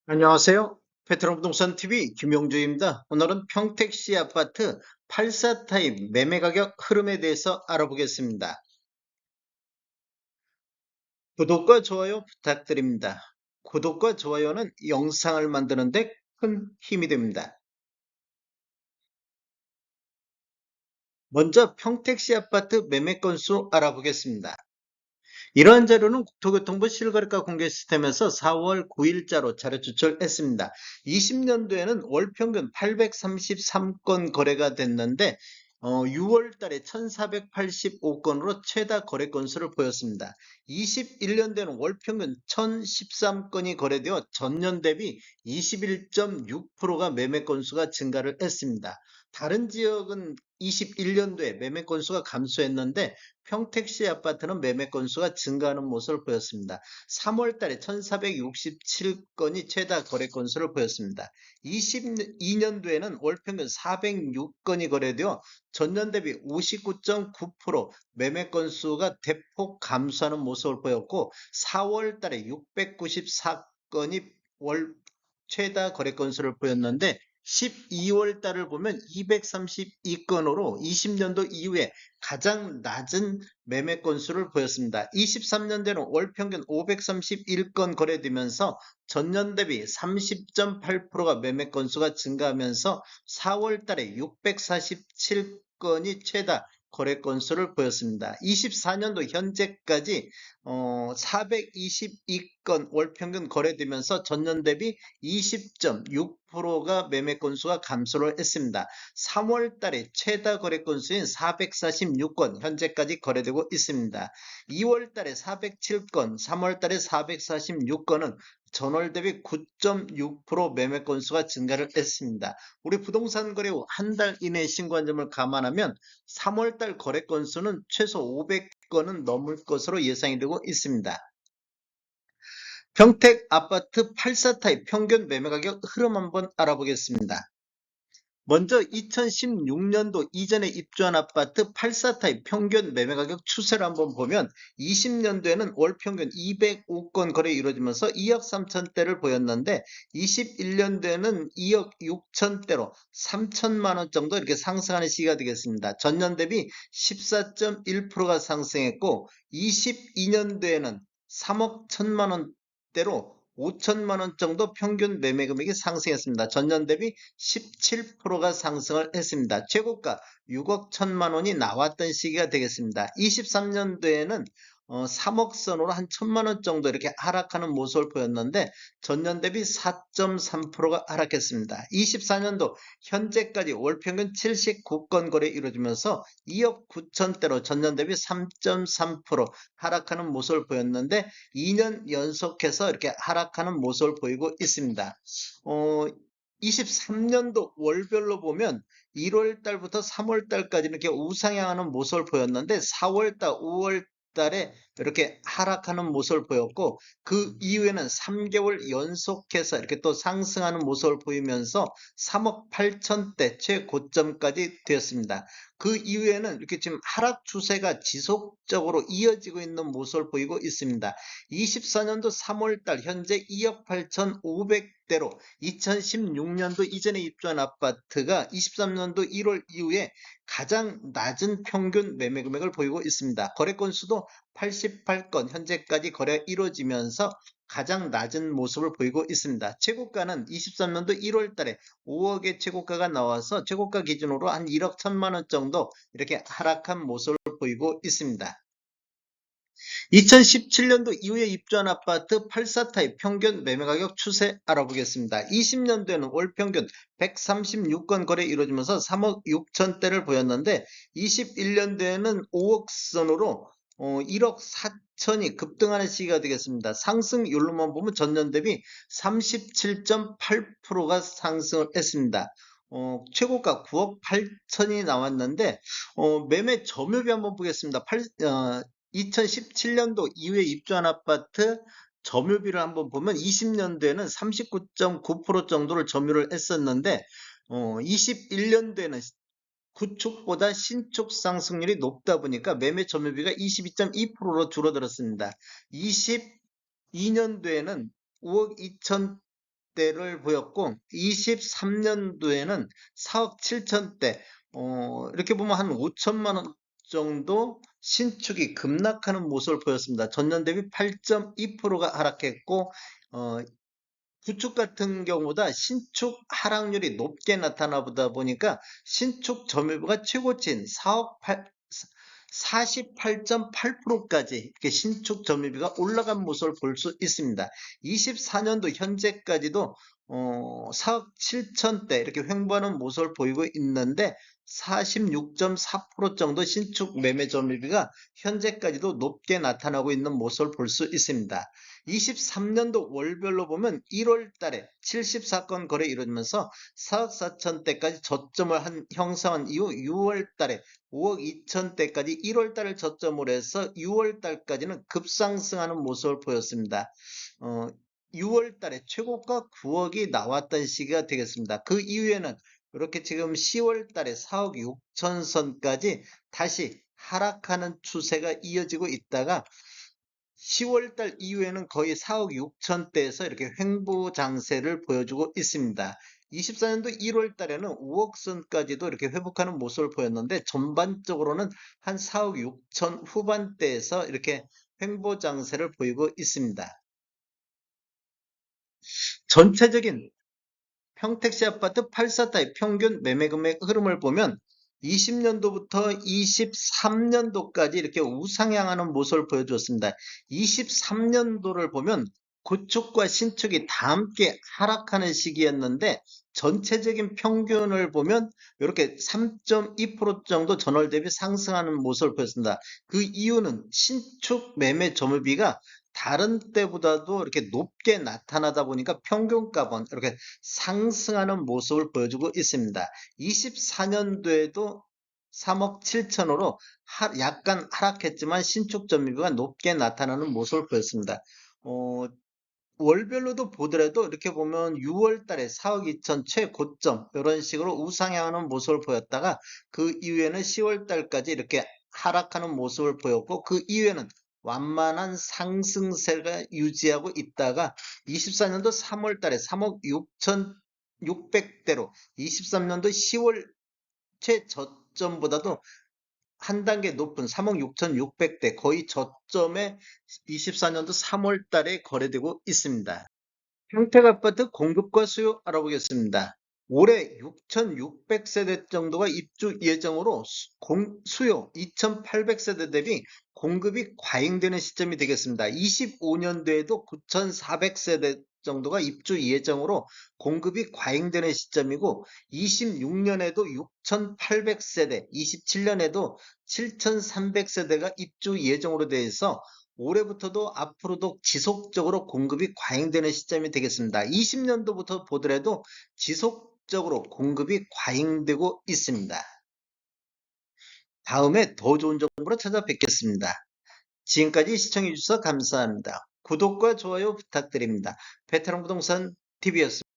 안녕하세요. 베트남 부동산 TV 김용주입니다. 오늘은 평택시 아파트 84타입 매매 가격 흐름에 대해서 알아보겠습니다. 구독과 좋아요 부탁드립니다. 구독과 좋아요는 영상을 만드는데 큰 힘이 됩니다. 먼저 평택시 아파트 매매 건수 알아보겠습니다. 이러한 자료는 국토교통부 실거래가 공개 시스템에서 4월 9일자로 자료 추출했습니다. 20년도에는 월 평균 833건 거래가 됐는데 6월 달에 1485건으로 최다 거래 건수를 보였습니다. 21년도에는 월 평균 1013건이 거래되어 전년 대비 21.6%가 매매 건수가 증가를 했습니다. 다른 지역은 21년도에 매매 건수가 감소했는데 평택시 아파트는 매매 건수가 증가하는 모습을 보였습니다. 3월 달에 1467건이 최다 거래 건수를 보였습니다. 22년도에는 월 평균 406건이 거래되어 전년 대비 59.9% 매매 건수가 대폭 감소하는 모습을 보였고 4월 달에 694건이 월 최다 거래 건수를 보였는데 12월 달을 보면 232건으로 20년도 이후에 가장 낮은 매매 건수를 보였습니다. 23년도에는 월 평균 531건 거래되면서 전년 대비 30.8%가 매매 건수가 증가하면서 4월 달에 647건이 최다 거래 건수를 보였습니다. 24년도 현재까지 422건 월 평균 거래되면서 전년 대비 20.6%가 매매 건수가 감소를 했습니다. 3월 달에 최다 거래 건수인 446건 현재까지 거래되고 있습니다. 2월 달에 407건, 3월 달에 446건은 전월 대비 9.6% 매매 건수가 증가를 했습니다. 우리 부동산 거래 후 한 달 이내 신고한 점을 감안하면 3월 달 거래 건수는 최소 500건은 넘을 것으로 예상이 되고 있습니다. 평택 아파트 84타입 평균 매매 가격 흐름 한번 알아보겠습니다. 먼저 2016년도 이전에 입주한 아파트 84타입 평균 매매 가격 추세를 한번 보면 20년도에는 월 평균 205건 거래 이루어지면서 2억 3천대를 보였는데 21년도에는 2억 6천대로 3천만 원 정도 이렇게 상승하는 시기가 되겠습니다. 전년 대비 14.1%가 상승했고 22년도에는 3억 1천만 원대로 5천만 원 정도 평균 매매 금액이 상승했습니다. 전년 대비 17%가 상승을 했습니다. 최고가 6억 1천만 원이 나왔던 시기가 되겠습니다. 23년도에는 3억 선으로 한 1천만 원 정도 이렇게 하락하는 모습을 보였는데 전년 대비 4.3%가 하락했습니다. 24년도 현재까지 월 평균 79건 거래 이루어지면서 2억 9천대로 전년 대비 3.3% 하락하는 모습을 보였는데 2년 연속해서 이렇게 하락하는 모습을 보이고 있습니다. 23년도 월별로 보면 1월 달부터 3월 달까지 이렇게 우상향하는 모습을 보였는데 4월 달, 5월 달에 이렇게 하락하는 모습을 보였고 그 이후에는 3개월 연속해서 이렇게 또 상승하는 모습을 보이면서 3억 8천대 최고점까지 되었습니다. 그 이후에는 이렇게 지금 하락 추세가 지속적으로 이어지고 있는 모습을 보이고 있습니다. 24년도 3월달 현재 2억 8,500대로 2016년도 이전에 입주한 아파트가 23년도 1월 이후에 가장 낮은 평균 매매 금액을 보이고 있습니다. 거래 건수도 88건 현재까지 거래가 이루어지면서 가장 낮은 모습을 보이고 있습니다. 최고가는 23년도 1월 달에 5억의 최고가가 나와서 최고가 기준으로 한 1억 1천만 원 정도 이렇게 하락한 모습을 보이고 있습니다. 2017년도 이후에 입주한 아파트 84타입 평균 매매가격 추세 알아보겠습니다. 20년도에는 월 평균 136건 거래 이루어지면서 3억 6천대를 보였는데 21년도에는 5억 선으로 1억 4천이 급등하는 시기가 되겠습니다. 상승률로만 보면 전년 대비 37.8%가 상승을 했습니다. 최고가 9억 8천이 나왔는데 매매 점유비 한번 보겠습니다. 2017년도 이후에 입주한 아파트 점유비를 한번 보면 20년도에는 39.9% 정도를 점유를 했었는데 21년도에는 구축보다 신축 상승률이 높다 보니까 매매 점유비가 22.2%로 줄어들었습니다. 22년도에는 5억 2천 4억대를 보였고 23년도에는 4억 7천대, 이렇게 보면 한 5천만 원 정도 신축이 급락하는 모습을 보였습니다. 전년 대비 8.2%가 하락했고, 구축 같은 경우보다 신축 하락률이 높게 나타나 보다 보니까 신축 점유율가 최고치인 48.8%까지 이렇게 신축 점유율가 올라간 모습을 볼 수 있습니다. 24년도 현재까지도 4억 7천대 이렇게 횡보하는 모습을 보이고 있는데 46.4% 정도 신축 매매 점유율가 현재까지도 높게 나타나고 있는 모습을 볼 수 있습니다. 23년도 월별로 보면 1월 달에 74건 거래 이루어지면서 4억 4천대까지 저점을 형성한 이후 6월 달에 5억 2천대까지 1월 달을 저점으로 해서 6월 달까지는 급상승하는 모습을 보였습니다. 6월 달에 최고가 9억이 나왔던 시기가 되겠습니다. 그 이후에는 이렇게 지금 10월 달에 4억 6천 선까지 다시 하락하는 추세가 이어지고 있다가 10월달 이후에는 거의 4억 6천대에서 이렇게 횡보 장세를 보여주고 있습니다. 24년도 1월달에는 5억 선까지도 이렇게 회복하는 모습을 보였는데 전반적으로는 한 4억 6천 후반대에서 이렇게 횡보 장세를 보이고 있습니다. 전체적인 평택시 아파트 8사타입 평균 매매 금액 흐름을 보면 20년도부터 23년도까지 이렇게 우상향하는 모습을 보여주었습니다. 23년도를 보면 구축과 신축이 다 함께 하락하는 시기였는데 전체적인 평균을 보면 이렇게 3.2% 정도 전월 대비 상승하는 모습을 보였습니다. 그 이유는 신축 매매 점유비가 다른 때보다도 이렇게 높게 나타나다 보니까 평균값은 이렇게 상승하는 모습을 보여주고 있습니다. 24년도에도 3억 7천으로 약간 하락했지만 신축 점유비가 높게 나타나는 모습을 보였습니다. 월별로도 보더라도 이렇게 보면 6월 달에 4억 2천 최고점 이런 식으로 우상향하는 모습을 보였다가 그 이후에는 10월 달까지 이렇게 하락하는 모습을 보였고 그 이후에는 완만한 상승세가 유지하고 있다가 24년도 3월 달에 3억 6,600대로 23년도 10월 최저점보다도 한 단계 높은 3억 6,600대 거의 저점에 24년도 3월 달에 거래되고 있습니다. 평택아파트 공급과 수요 알아보겠습니다. 올해 6,600세대 정도가 입주 예정으로 수요 2,800세대 대비 공급이 과잉되는 시점이 되겠습니다. 25년도에도 9,400세대 정도가 입주 예정으로 공급이 과잉되는 시점이고 26년에도 6,800세대, 27년에도 7,300세대가 입주 예정으로 되어 있어 올해부터도 앞으로도 지속적으로 공급이 과잉되는 시점이 되겠습니다. 20년도부터 보더라도 지속적으로 공급이 과잉되고 있습니다. 다음에 더 좋은 정보로 찾아뵙겠습니다. 지금까지 시청해주셔서 감사합니다. 구독과 좋아요 부탁드립니다. 베테랑 부동산 TV였습니다.